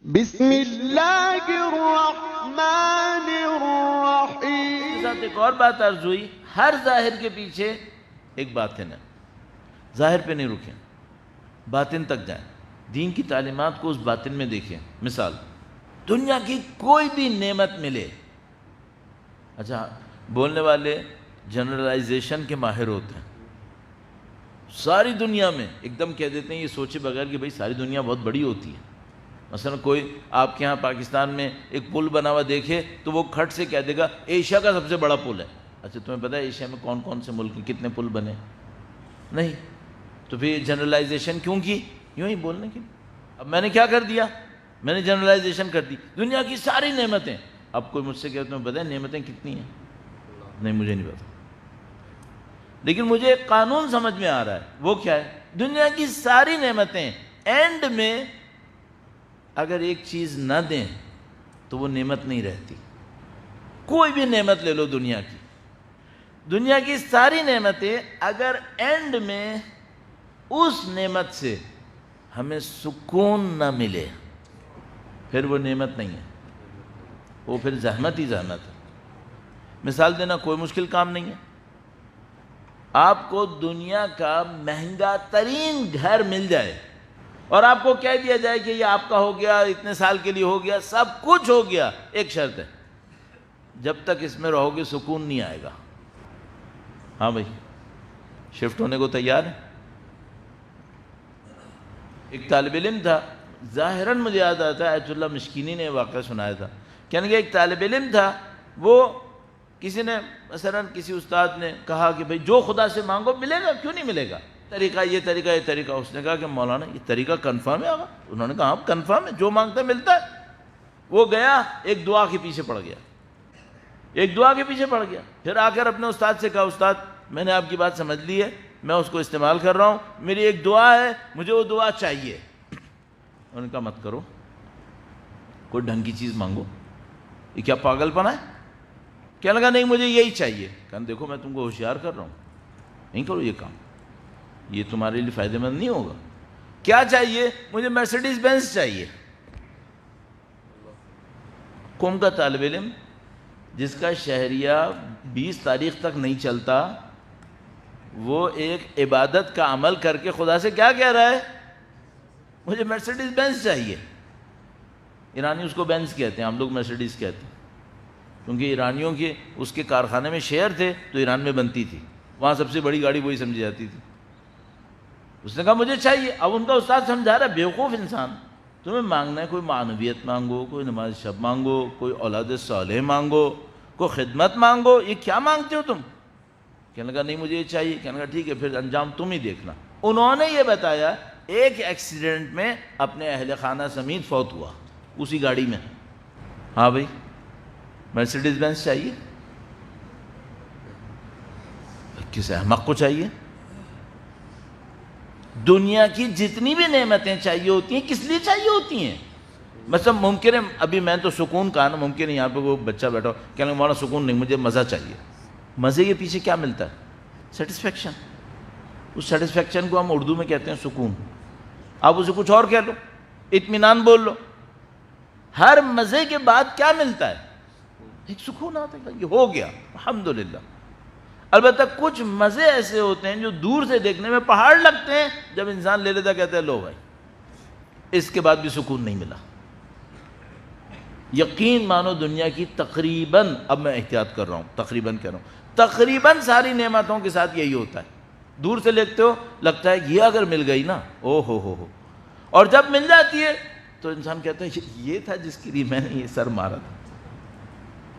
بسم اللہ الرحمن الرحیم۔ ساتھ ایک اور بات عرض ہوئی، ہر ظاہر کے پیچھے ایک باطن ہے۔ ظاہر پہ نہیں رکیں، باطن تک جائیں، دین کی تعلیمات کو اس باطن میں دیکھیں۔ مثال، دنیا کی کوئی بھی نعمت ملے، اچھا بولنے والے جنرلائزیشن کے ماہر ہوتے ہیں، ساری دنیا میں ایک دم کہہ دیتے ہیں یہ سوچے بغیر کہ بھئی ساری دنیا بہت بڑی ہوتی ہے۔ مثلا کوئی آپ کے ہاں پاکستان میں ایک پل بنا ہوا دیکھے تو وہ کھٹ سے کہہ دے گا ایشیا کا سب سے بڑا پل ہے۔ اچھا تمہیں پتہ ہے ایشیا میں کون کون سے ملک ہیں، کتنے پل بنے؟ نہیں، تو پھر جنرلائزیشن کیوں کی؟ یوں ہی بولنے کی۔ اب میں نے کیا کر دیا؟ میں نے جنرلائزیشن کر دی، دنیا کی ساری نعمتیں۔ اب کوئی مجھ سے کہے تمہیں پتہ ہے نعمتیں کتنی ہیں؟ نہیں، مجھے نہیں پتا، لیکن مجھے ایک قانون سمجھ میں آ رہا ہے۔ وہ کیا ہے؟ دنیا کی ساری نعمتیں اینڈ میں اگر ایک چیز نہ دیں تو وہ نعمت نہیں رہتی۔ کوئی بھی نعمت لے لو دنیا کی، دنیا کی ساری نعمتیں اگر اینڈ میں اس نعمت سے ہمیں سکون نہ ملے پھر وہ نعمت نہیں ہے، وہ پھر زحمت ہی زحمت ہے۔ مثال دینا کوئی مشکل کام نہیں ہے۔ آپ کو دنیا کا مہنگا ترین گھر مل جائے اور آپ کو کہہ دیا جائے کہ یہ آپ کا ہو گیا، اتنے سال کے لیے ہو گیا، سب کچھ ہو گیا، ایک شرط ہے، جب تک اس میں رہو گے سکون نہیں آئے گا۔ ہاں بھائی، شفٹ ہونے کو تیار ہے؟ ایک طالب علم تھا، ظاہراً مجھے یاد آتا ہے ایت اللہ مشکینی نے واقعہ سنایا تھا، کہنے کہ ایک طالب علم تھا، وہ کسی نے مثلاً کسی استاد نے کہا کہ بھئی جو خدا سے مانگو ملے گا، کیوں نہیں ملے گا؟ طریقہ یہ طریقہ یہ طریقہ۔ اس نے کہا کہ مولانا یہ طریقہ کنفرم ہے آقا؟ انہوں نے کہا ہاں کنفرم ہے، جو مانگتا ہے ملتا ہے۔ وہ گیا، ایک دعا کے پیچھے پڑ گیا، ایک دعا کے پیچھے پڑ گیا، پھر آ کر اپنے استاد سے کہا استاد میں نے آپ کی بات سمجھ لی ہے، میں اس کو استعمال کر رہا ہوں، میری ایک دعا ہے، مجھے وہ دعا چاہیے۔ انہوں نے کہا مت کرو، کوئی ڈھنگ کی چیز مانگو، یہ کیا پاگل پنا ہے؟ کہنے لگا نہیں مجھے یہی چاہیے۔ کہا دیکھو میں تم کو ہوشیار کر رہا ہوں، نہیں کرو یہ کام، یہ تمہارے لیے فائدہ مند نہیں ہوگا۔ کیا چاہیے؟ مجھے مرسیڈیز بینز چاہیے۔ قوم کا طالب علم جس کا شہریہ 20 تاریخ تک نہیں چلتا، وہ ایک عبادت کا عمل کر کے خدا سے کیا کہہ رہا ہے؟ مجھے مرسیڈیز بینز چاہیے۔ ایرانی اس کو بینز کہتے ہیں، ہم لوگ مرسیڈیز کہتے ہیں، کیونکہ ایرانیوں کے اس کے کارخانے میں شیئر تھے تو ایران میں بنتی تھی، وہاں سب سے بڑی گاڑی وہی سمجھی جاتی تھی۔ اس نے کہا مجھے چاہیے۔ اب ان کا استاد سمجھا رہا ہے بیوقوف انسان، تمہیں مانگنا ہے کوئی معنویت مانگو، کوئی نماز شب مانگو، کوئی اولاد صالح مانگو، کوئی خدمت مانگو، یہ کیا مانگتے ہو تم؟ کہنے لگا نہیں مجھے یہ چاہیے۔ کہنے لگا ٹھیک ہے پھر انجام تم ہی دیکھنا۔ انہوں نے یہ بتایا ایک ایکسیڈنٹ میں اپنے اہل خانہ سمیت فوت ہوا اسی گاڑی میں۔ ہاں بھائی مرسیڈیز بینز چاہیے؟ کس احمق کو چاہیے؟ دنیا کی جتنی بھی نعمتیں چاہیے ہوتی ہیں کس لیے چاہیے ہوتی ہیں؟ مثلا ممکن ہے ابھی میں تو سکون کہا نا، ممکن ہے یہاں پہ وہ بچہ بیٹھا ہو کہنے لگا مولانا سکون نہیں، مجھے مزہ چاہیے۔ مزے کے پیچھے کیا ملتا ہے؟ سیٹسفیکشن۔ اس سیٹسفیکشن کو ہم اردو میں کہتے ہیں سکون، آپ اسے کچھ اور کہہ لو، اطمینان بول لو۔ ہر مزے کے بعد کیا ملتا ہے؟ ایک سکون آتا ہے، یہ ہو گیا الحمدللہ۔ البتہ کچھ مزے ایسے ہوتے ہیں جو دور سے دیکھنے میں پہاڑ لگتے ہیں، جب انسان لے لیتا کہتا ہے لو بھائی، اس کے بعد بھی سکون نہیں ملا۔ یقین مانو دنیا کی تقریباً، اب میں احتیاط کر رہا ہوں، تقریباً کہہ رہا ہوں، تقریباً ساری نعمتوں کے ساتھ یہی ہوتا ہے۔ دور سے دیکھتے ہو لگتا ہے یہ اگر مل گئی نا او ہو، اور جب مل جاتی ہے تو انسان کہتا ہے یہ تھا جس کے لیے میں نے یہ سر مارا تھا۔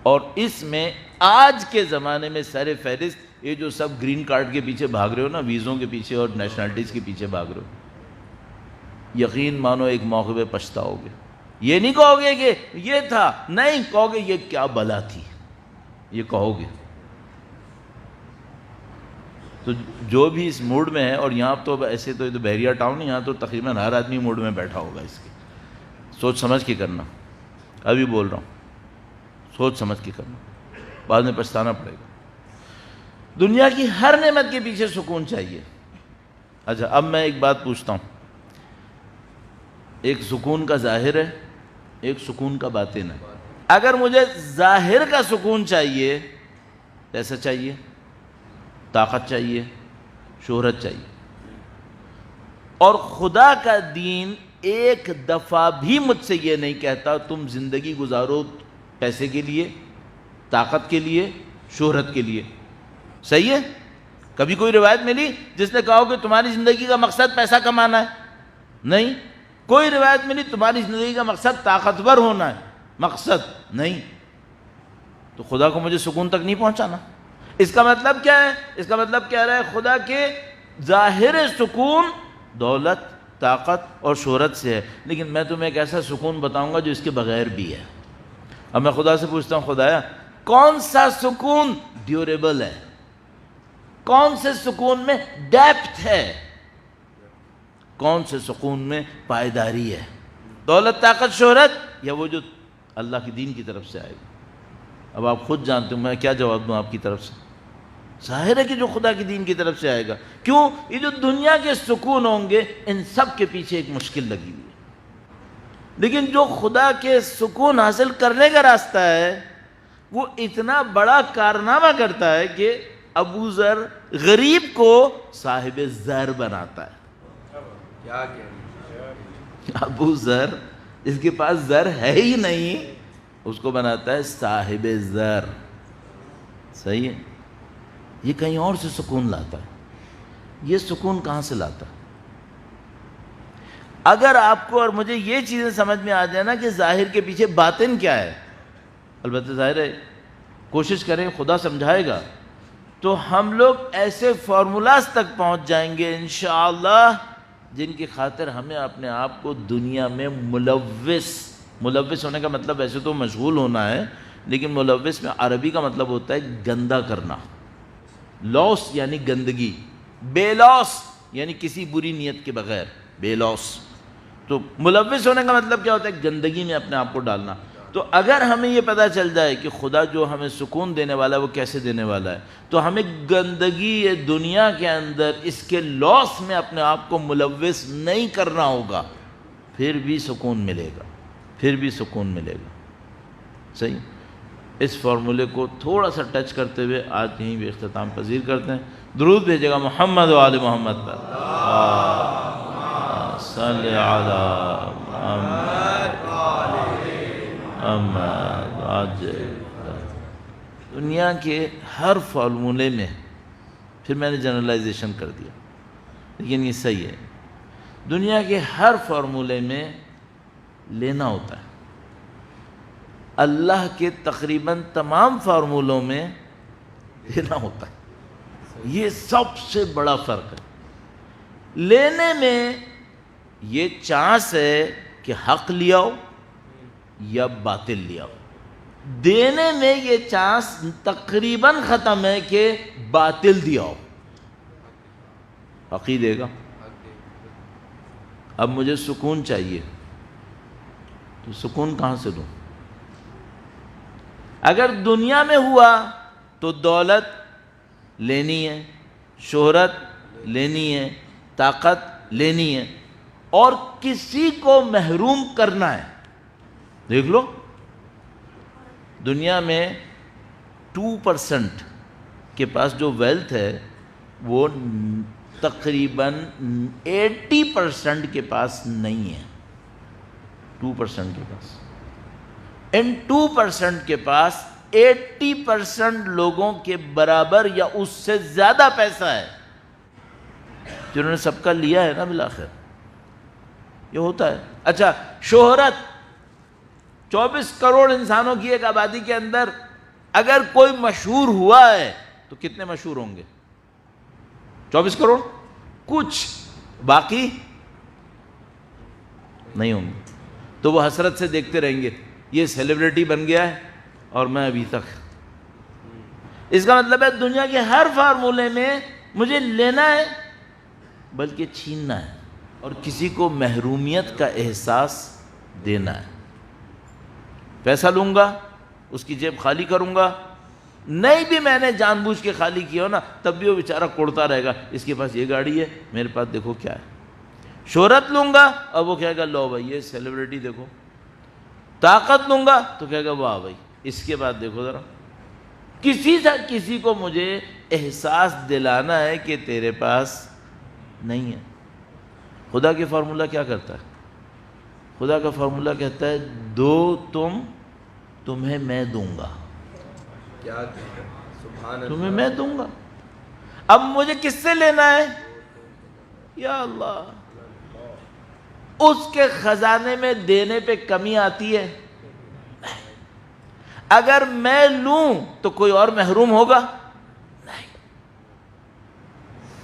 اور اس میں آج کے زمانے میں سر فہرست یہ جو سب گرین کارڈ کے پیچھے بھاگ رہے ہو نا، ویزوں کے پیچھے اور نیشنلٹیز کے پیچھے بھاگ رہے ہو، یقین مانو ایک موقع پہ پچھتاؤ گے۔ یہ نہیں کہو گے کہ یہ تھا، نہیں کہو گے یہ کیا بلا تھی، یہ کہو گے۔ تو جو بھی اس موڈ میں ہے، اور یہاں تو ایسے تو یہ تو بحریہ ٹاؤن ہے، یہاں تو تقریباً ہر آدمی موڈ میں بیٹھا ہوگا، اس کی سوچ سمجھ کے کرنا، ابھی بول رہا ہوں سوچ سمجھ کے کرنا، بعد میں پچھتانا پڑے گا۔ دنیا کی ہر نعمت کے پیچھے سکون چاہیے۔ اچھا اب میں ایک بات پوچھتا ہوں، ایک سکون کا ظاہر ہے ایک سکون کا باطن ہے. اگر مجھے ظاہر کا سکون چاہیے، پیسہ چاہیے، طاقت چاہیے، شہرت چاہیے، اور خدا کا دین ایک دفعہ بھی مجھ سے یہ نہیں کہتا تم زندگی گزارو پیسے کے لیے، طاقت کے لیے، شہرت کے لیے. صحیح ہے؟ کبھی کوئی روایت ملی جس نے کہا کہ تمہاری زندگی کا مقصد پیسہ کمانا ہے؟ نہیں. کوئی روایت ملی تمہاری زندگی کا مقصد طاقتور ہونا ہے؟ مقصد نہیں. تو خدا کو مجھے سکون تک نہیں پہنچانا. اس کا مطلب کیا ہے؟ اس کا مطلب کہہ رہا ہے خدا کے ظاہر سکون دولت، طاقت اور شہرت سے ہے، لیکن میں تمہیں ایک ایسا سکون بتاؤں گا جو اس کے بغیر بھی ہے. اب میں خدا سے پوچھتا ہوں، خدایا کون سا سکون ڈیوریبل ہے؟ کون سے سکون میں ڈیپتھ ہے؟ کون سے سکون میں پائیداری ہے؟ دولت، طاقت، شہرت، یا وہ جو اللہ کے دین کی طرف سے آئے گا؟ اب آپ خود جانتے ہو میں کیا جواب دوں آپ کی طرف سے. ظاہر ہے کہ جو خدا کے دین کی طرف سے آئے گا. کیوں؟ یہ جو دنیا کے سکون ہوں گے ان سب کے پیچھے ایک مشکل لگی ہوئی ہے، لیکن جو خدا کے سکون حاصل کرنے کا راستہ ہے وہ اتنا بڑا کارنامہ کرتا ہے کہ ابو ذر غریب کو صاحب زر بناتا ہے. ابو ذر اس کے پاس زر ہے ہی نہیں، اس کو بناتا ہے صاحب زر. صحیح ہے؟ یہ کہیں اور سے سکون لاتا ہے. یہ سکون کہاں سے لاتا ہے؟ اگر آپ کو اور مجھے یہ چیزیں سمجھ میں آ جائے نا کہ ظاہر کے پیچھے باطن کیا ہے، البتہ ظاہر ہے کوشش کریں خدا سمجھائے گا، تو ہم لوگ ایسے فارمولاز تک پہنچ جائیں گے انشاءاللہ جن کی خاطر ہمیں اپنے آپ کو دنیا میں ملوث ہونے کا مطلب ایسے تو مشغول ہونا ہے، لیکن ملوث میں عربی کا مطلب ہوتا ہے گندا کرنا. لوس یعنی گندگی، بے لوس یعنی کسی بری نیت کے بغیر، بے لوس. تو ملوث ہونے کا مطلب کیا ہوتا ہے؟ گندگی میں اپنے آپ کو ڈالنا. تو اگر ہمیں یہ پتہ چل جائے کہ خدا جو ہمیں سکون دینے والا ہے وہ کیسے دینے والا ہے، تو ہمیں گندگی دنیا کے اندر اس کے لاس میں اپنے آپ کو ملوث نہیں کرنا ہوگا، پھر بھی سکون ملے گا، پھر بھی سکون ملے گا. صحیح؟ اس فارمولے کو تھوڑا سا ٹچ کرتے ہوئے آج یہیں بھی اختتام پذیر کرتے ہیں. درود بھیجے گا محمد و آل محمد پر. صلی علی محمد. آج دنیا کے ہر فارمولے میں، پھر میں نے جنرلائزیشن کر دیا لیکن یہ صحیح ہے، دنیا کے ہر فارمولے میں لینا ہوتا ہے. اللہ کے تقریباً تمام فارمولوں میں لینا ہوتا ہے. یہ سب سے بڑا فرق ہے. لینے میں یہ چانس ہے کہ حق لیاؤ یا باطل لیاؤ. دینے میں یہ چانس تقریباً ختم ہے کہ باطل دیاؤ. حق ہی دے گا. اب مجھے سکون چاہیے تو سکون کہاں سے لوں؟ اگر دنیا میں ہوا تو دولت لینی ہے، شہرت لینی ہے، طاقت لینی ہے، اور کسی کو محروم کرنا ہے. دیکھ لو دنیا میں 2% کے پاس جو ویلتھ ہے وہ تقریباً 80% کے پاس نہیں ہے. 2% کے پاس، ان 2% کے پاس 80% لوگوں کے برابر یا اس سے زیادہ پیسہ ہے جنہوں نے سب کا لیا ہے نا بالآخر. یہ ہوتا ہے. اچھا شہرت، 24 کروڑ انسانوں کی ایک آبادی کے اندر اگر کوئی مشہور ہوا ہے تو کتنے مشہور ہوں گے؟ 24 کروڑ، کچھ باقی نہیں ہوں گے. تو وہ حسرت سے دیکھتے رہیں گے یہ سیلیبریٹی بن گیا ہے اور میں ابھی تک. اس کا مطلب ہے دنیا کے ہر فارمولے میں مجھے لینا ہے بلکہ چھیننا ہے اور کسی کو محرومیت کا احساس دینا ہے. پیسہ لوں گا، اس کی جیب خالی کروں گا، نہیں بھی میں نے جان بوجھ کے خالی کیا ہو نا تب بھی وہ بیچارہ کوڑتا رہے گا اس کے پاس یہ گاڑی ہے میرے پاس دیکھو کیا ہے. شہرت لوں گا اور وہ کہے گا لو بھائی یہ سیلیبریٹی دیکھو. طاقت دوں گا تو کہے گا واہ بھائی. اس کے بعد دیکھو ذرا, کسی کو مجھے احساس دلانا ہے کہ تیرے پاس نہیں ہے. خدا کے فارمولہ کیا کرتا ہے؟ خدا کا فارمولہ کہتا ہے دو تم, تمہیں میں دوں گا. کیا سبحان تمہیں میں دوں گا. اب مجھے کس سے لینا ہے؟ یا اللہ. اس کے خزانے میں دینے پہ کمی آتی ہے؟ اگر میں لوں تو کوئی اور محروم ہوگا؟ نہیں.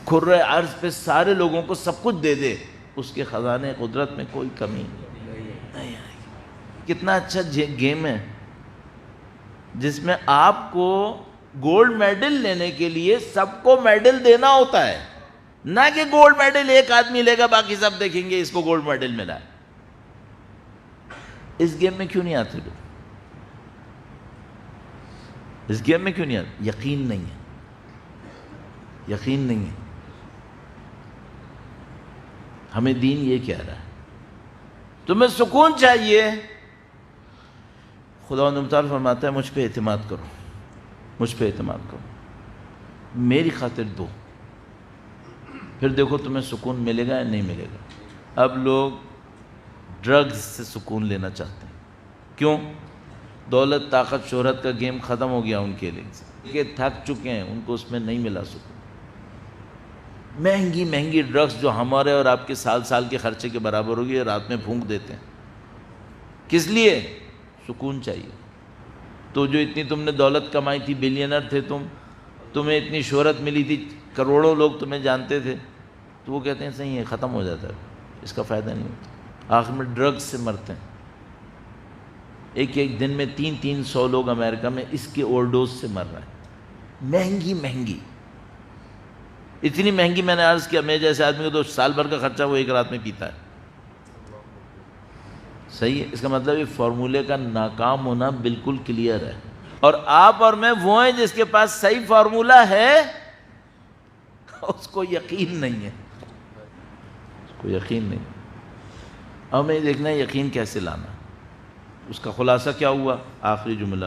کھرے عرض پہ سارے لوگوں کو سب کچھ دے دے, اس کے خزانے قدرت میں کوئی کمی نہیں آئے گی. کتنا اچھا گیم ہے جس میں آپ کو گولڈ میڈل لینے کے لیے سب کو میڈل دینا ہوتا ہے, نہ کہ گولڈ میڈل ایک آدمی لے گا باقی سب دیکھیں گے اس کو گولڈ میڈل ملا ہے. اس گیم میں کیوں نہیں آتے لوگ؟ اس گیم میں کیوں نہیں آتے؟ یقین نہیں ہے, یقین نہیں ہے. ہمیں دین یہ کہہ رہا ہے تمہیں سکون چاہیے. خداوند متعال فرماتا ہے مجھ پہ اعتماد کرو, مجھ پہ اعتماد کرو, میری خاطر دو, پھر دیکھو تمہیں سکون ملے گا یا نہیں ملے گا. اب لوگ ڈرگز سے سکون لینا چاہتے ہیں. کیوں؟ دولت, طاقت, شہرت کا گیم ختم ہو گیا ان کے لیے, کہ تھک چکے ہیں, ان کو اس میں نہیں ملا سکون. مہنگی مہنگی ڈرگز جو ہمارے اور آپ کے سال سال کے خرچے کے برابر ہوگی, رات میں پھونک دیتے ہیں. کس لیے؟ سکون چاہیے. تو جو اتنی تم نے دولت کمائی تھی, بلینر تھے تمہیں اتنی شہرت ملی تھی, کروڑوں لوگ تمہیں جانتے تھے, تو وہ کہتے ہیں صحیح ہے, ختم ہو جاتا ہے, اس کا فائدہ نہیں ہوتا. آخر میں ڈرگز سے مرتے ہیں. ایک ایک دن میں 300 لوگ امریکہ میں اس کے اوور ڈوز سے مر رہے ہیں. مہنگی مہنگی, اتنی مہنگی, میں نے عرض کیا میں جیسے آدمی کو تو سال بھر کا خرچہ وہ ایک رات میں پیتا ہے. صحیح ہے. اس کا مطلب یہ فارمولے کا ناکام ہونا بالکل کلیئر ہے. اور آپ اور میں وہ ہیں جس کے پاس صحیح فارمولہ ہے, اس کو یقین نہیں ہے, اس کو یقین نہیں. اب ہمیں دیکھنا ہے یقین کیسے لانا. اس کا خلاصہ کیا ہوا؟ آخری جملہ,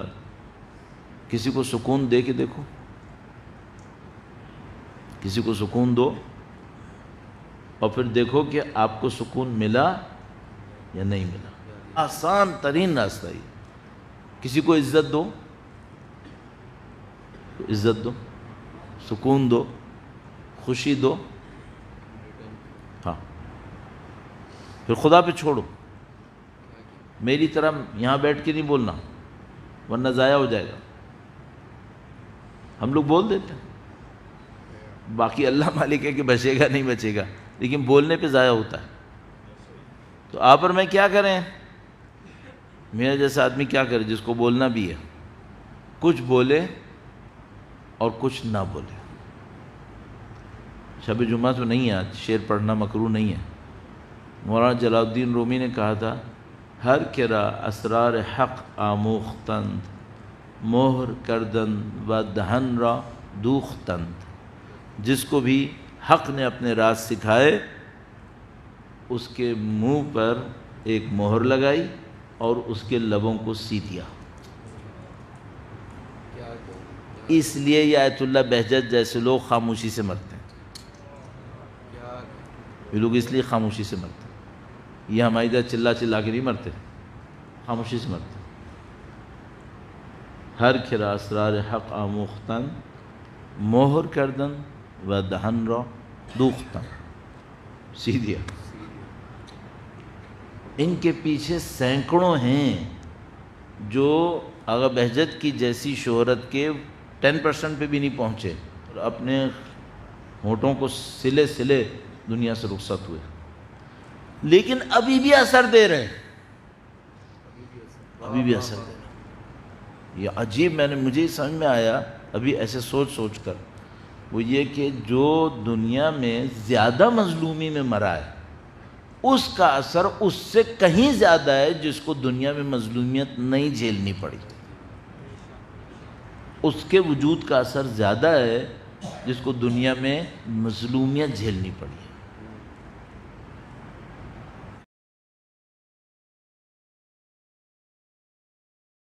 کسی کو سکون دے کے دیکھو, کسی کو سکون دو اور پھر دیکھو کہ آپ کو سکون ملا یا نہیں ملا. آسان ترین راستہ ہی. کسی کو عزت دو, عزت دو, سکون دو, خوشی دو, ہاں, پھر خدا پہ چھوڑو. میری طرح یہاں بیٹھ کے نہیں بولنا ورنہ ضائع ہو جائے گا. ہم لوگ بول دیتے ہیں, باقی اللہ مالک ہے کہ بچے گا نہیں بچے گا, لیکن بولنے پہ ضائع ہوتا ہے. تو آپ اور میں کیا کریں؟ میرا جیسا آدمی کیا کرے جس کو بولنا بھی ہے, کچھ بولے اور کچھ نہ بولے. شب جمعہ تو نہیں ہے آج, شعر پڑھنا مکروہ نہیں ہے. مولانا جلال الدین رومی نے کہا تھا ہر کرا اسرار حق آموختند, مہر کردن و دہن را دوختند. جس کو بھی حق نے اپنے راز سکھائے اس کے منہ پر ایک مہر لگائی اور اس کے لبوں کو سی دیا. اس لیے یہ آیت اللہ بہجت جیسے لوگ خاموشی سے مرتے ہیں. یہ لوگ اس لیے خاموشی سے مرتے ہیں. یہ ہماری طرح چلا چلا کے نہیں مرتے, خاموشی سے مرتے. ہر کھرا اسرار حق آموختن, مہر کردن و دہن را دوختن, سی دیا. ان کے پیچھے سینکڑوں ہیں جو آغا بہجت کی جیسی شہرت کے 10% پہ بھی نہیں پہنچے اور اپنے ہونٹوں کو سلے سلے دنیا سے رخصت ہوئے, لیکن ابھی بھی اثر دے رہے, ابھی بھی اثر دے رہے. یہ عجیب, مجھے سمجھ میں آیا ابھی ایسے سوچ کر, وہ یہ کہ جو دنیا میں زیادہ مظلومی میں مرا ہے اس کا اثر اس سے کہیں زیادہ ہے جس کو دنیا میں مظلومیت نہیں جھیلنی پڑی. اس کے وجود کا اثر زیادہ ہے جس کو دنیا میں مظلومیت جھیلنی پڑی.